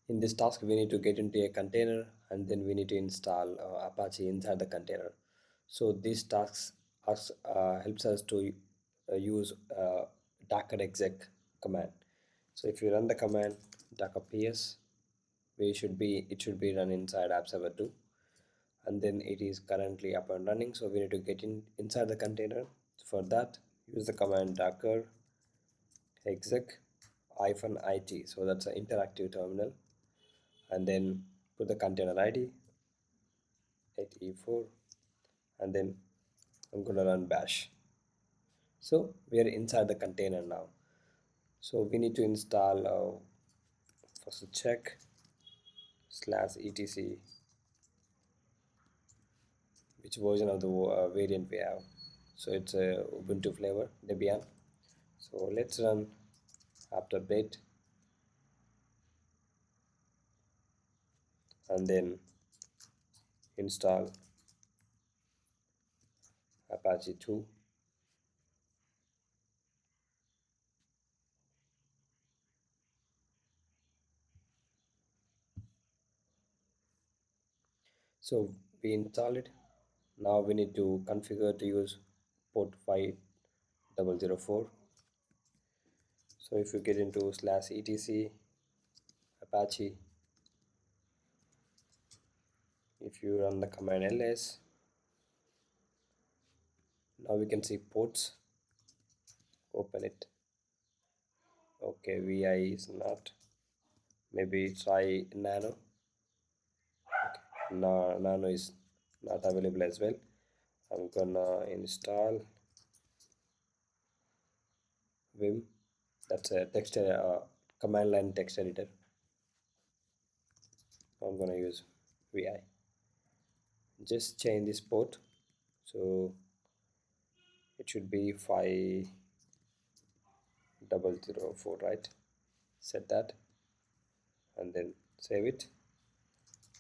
In this task, we need to get into a container and then we need to install Apache inside the container. So these tasks helps us to use docker exec command. So if you run the command docker ps, it should be run inside app server 2, and then it is currently up and running. So we need to get in inside the container. For that, use the command docker exec -it. So that's an interactive terminal, and then put the container id 8e4, and then I'm gonna run bash. So we are inside the container now. So we need to install first check /etc which version of the variant we have. So it's a Ubuntu flavor Debian. So let's run apt update and then install Apache 2. So we install it. Now we need to configure to use port 5004. So if you get into /etc Apache, if you run the command ls, now we can see ports. Open it. Okay, vi is not. Maybe try nano. No, nano is not available as well. I'm gonna install vim. That's a text command line text editor. I'm gonna use vi. Just change this port, so it should be 5004, right? Set that and then save it.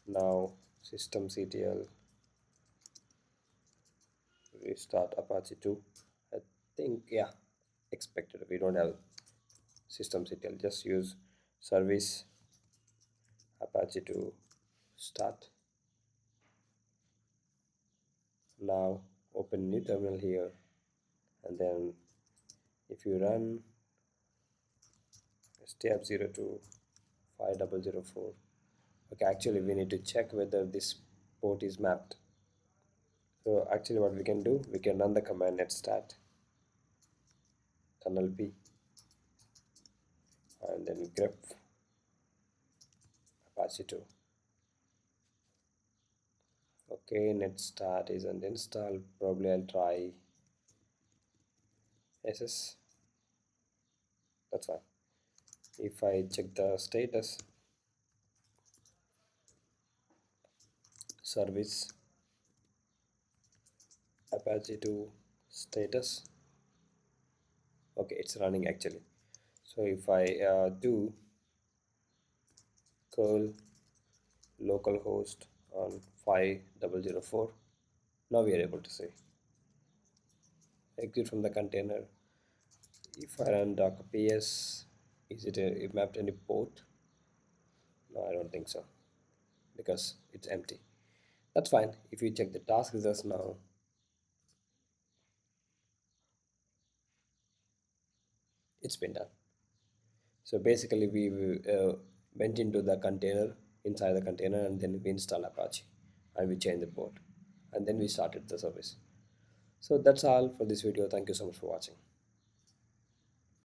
Now systemctl restart Apache 2. I think, yeah, expected. We don't have systemctl, just use service Apache 2 start. Now open new terminal here, and then if you run step02 5004, okay, actually we need to check whether this port is mapped. So actually what we can do, we can run the command net start kernel p and then grep Apache 2. Okay, net start isn't installed. Probably I'll try ss. That's fine. If I check the status, service Apache 2 status, okay, it's running actually. So if I do curl localhost on 5004, now we are able to see. Exit from the container. If I run docker ps, is it mapped any port? No, I don't think so, because it's empty. That's fine. If you check the task results now, it's been done. So basically we went into the container, inside the container, and then we install Apache and we change the port and then we started the service. So that's all for this video. Thank you so much for watching.